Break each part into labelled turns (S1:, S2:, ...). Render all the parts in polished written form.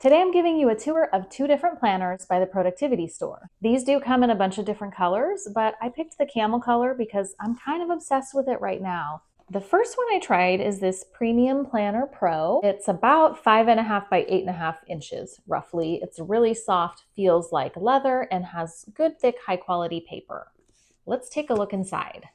S1: Today I'm giving you a tour of two different planners by the Productivity Store. These do come in a bunch of different colors, but I picked the camel color because I'm kind of obsessed with it right now. The first one I tried is this Premium Planner Pro. It's about 5.5 by 8.5 inches, roughly. It's really soft, feels like leather, and has good, thick, high quality paper. Let's take a look inside.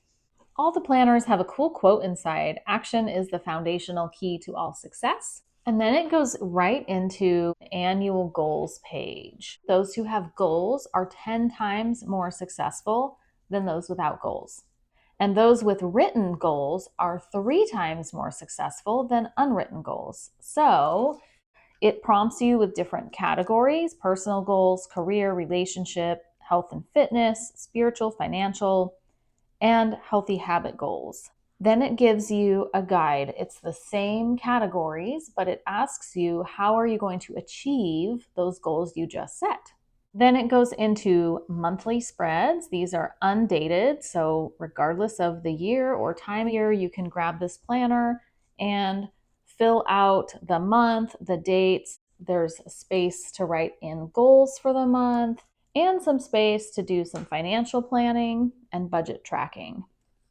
S1: All the planners have a cool quote inside. Action is the foundational key to all success. And then it goes right into the annual goals page. Those who have goals are 10 times more successful than those without goals. And those with written goals are 3 times more successful than unwritten goals. So it prompts you with different categories: personal goals, career, relationship, health and fitness, spiritual, financial, and healthy habit goals. Then it gives you a guide. It's the same categories, but it asks you, how are you going to achieve those goals you just set? Then it goes into monthly spreads. These are undated, so regardless of the year or time of year, you can grab this planner and fill out the month, the dates. There's a space to write in goals for the month and some space to do some financial planning and budget tracking.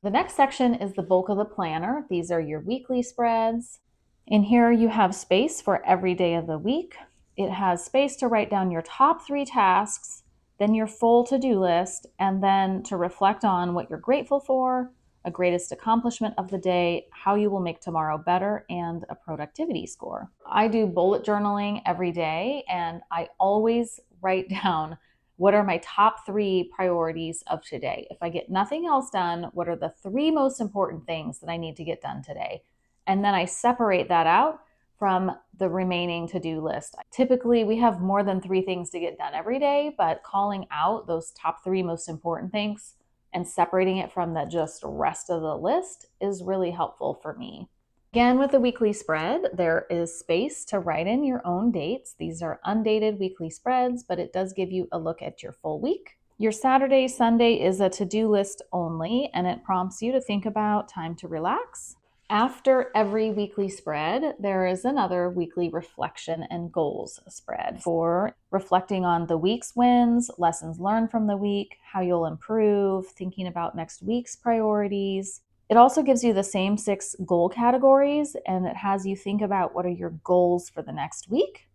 S1: The next section is the bulk of the planner. These are your weekly spreads. In here you have space for every day of the week. It has space to write down your top 3 tasks, then your full to-do list, and then to reflect on what you're grateful for, a greatest accomplishment of the day, how you will make tomorrow better, and a productivity score. I do bullet journaling every day, and I always write down what are my top 3 priorities of today. If I get nothing else done, what are the 3 most important things that I need to get done today? And then I separate that out from the remaining to-do list. Typically, we have more than 3 things to get done every day, but calling out those top 3 most important things and separating it from the just rest of the list is really helpful for me. Again, with the weekly spread, there is space to write in your own dates. These are undated weekly spreads, but it does give you a look at your full week. Your Saturday, Sunday is a to-do list only, and it prompts you to think about time to relax. After every weekly spread, there is another weekly reflection and goals spread for reflecting on the week's wins, lessons learned from the week, how you'll improve, thinking about next week's priorities. It also gives you the same 6 goal categories, and it has you think about what are your goals for the next week.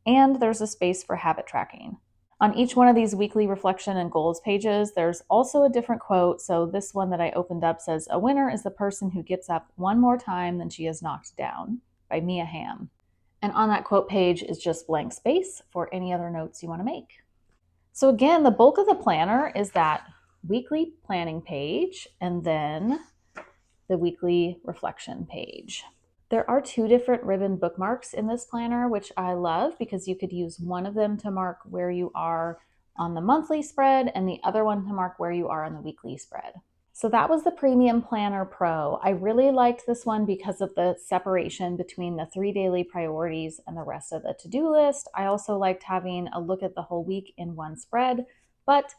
S1: And there's a space for habit tracking. On each one of these weekly reflection and goals pages, there's also a different quote. So this one that I opened up says, "A winner is the person who gets up one more time than she is knocked down," by Mia Hamm. And on that quote page is just blank space for any other notes you want to make. So again, the bulk of the planner is that weekly planning page and then the weekly reflection page. There are 2 different ribbon bookmarks in this planner, which I love because you could use one of them to mark where you are on the monthly spread and the other one to mark where you are on the weekly spread. So that was the Premium Planner Pro. I really liked this one because of the separation between the 3 daily priorities and the rest of the to-do list. I also liked having a look at the whole week in one spread, but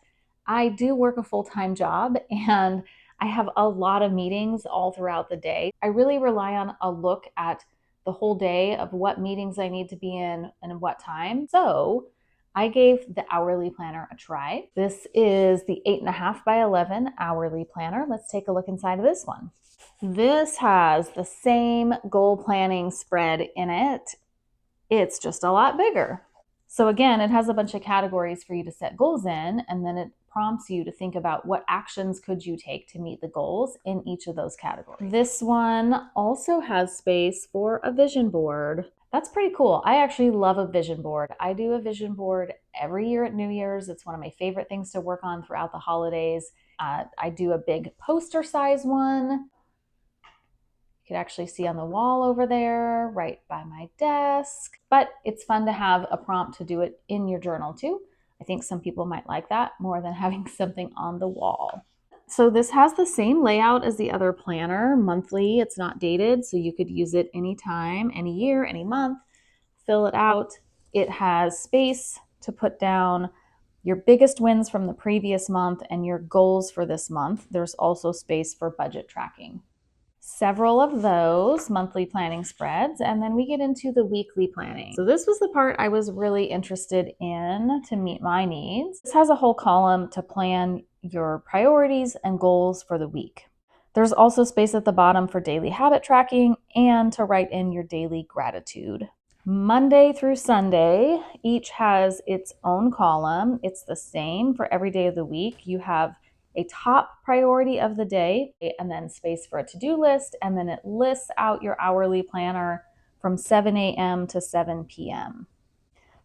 S1: I do work a full-time job and I have a lot of meetings all throughout the day. I really rely on a look at the whole day of what meetings I need to be in and what time. So I gave the hourly planner a try. This is the 8.5 by 11 hourly planner. Let's take a look inside of this one. This has the same goal planning spread in it. It's just a lot bigger. So again, it has a bunch of categories for you to set goals in, and then it prompts you to think about what actions could you take to meet the goals in each of those categories. This one also has space for a vision board. That's pretty cool. I actually love a vision board. I do a vision board every year at New Year's. It's one of my favorite things to work on throughout the holidays. I do a big poster size one. You can actually see on the wall over there, right by my desk. But it's fun to have a prompt to do it in your journal too. I think some people might like that more than having something on the wall. So this has the same layout as the other planner, monthly. It's not dated, so you could use it anytime, any year, any month, fill it out. It has space to put down your biggest wins from the previous month and your goals for this month. There's also space for budget tracking. several of those monthly planning spreads, and then we get into the weekly planning. So this was the part I was really interested in to meet my needs. This has a whole column to plan your priorities and goals for the week. There's also space at the bottom for daily habit tracking and to write in your daily gratitude. Monday through Sunday, each has its own column. It's the same for every day of the week. You have a top priority of the day, and then space for a to-do list, and then it lists out your hourly planner from 7 a.m. to 7 p.m.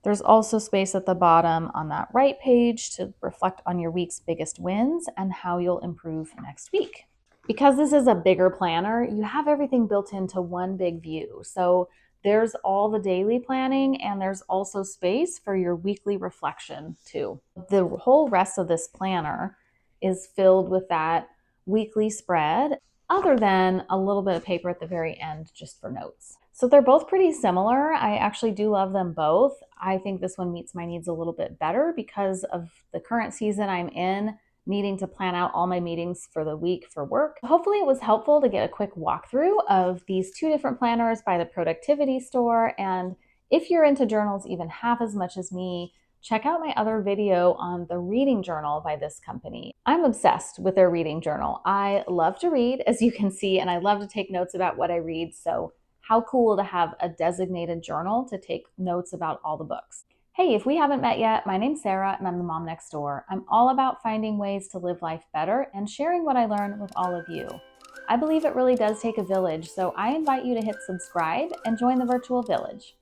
S1: There's also space at the bottom on that right page to reflect on your week's biggest wins and how you'll improve next week. Because this is a bigger planner, you have everything built into one big view. So there's all the daily planning, and there's also space for your weekly reflection too. The whole rest of this planner is filled with that weekly spread, other than a little bit of paper at the very end just for notes. So they're both pretty similar. I actually do love them both. I think this one meets my needs a little bit better because of the current season I'm in, needing to plan out all my meetings for the week for work. Hopefully it was helpful to get a quick walkthrough of these two different planners by the Productivity Store. And if you're into journals even half as much as me, check out my other video on the reading journal by this company. I'm obsessed with their reading journal. I love to read, as you can see, and I love to take notes about what I read. So how cool to have a designated journal to take notes about all the books. Hey, if we haven't met yet, my name's Sarah and I'm the mom next door. I'm all about finding ways to live life better and sharing what I learn with all of you. I believe it really does take a village, so I invite you to hit subscribe and join the virtual village.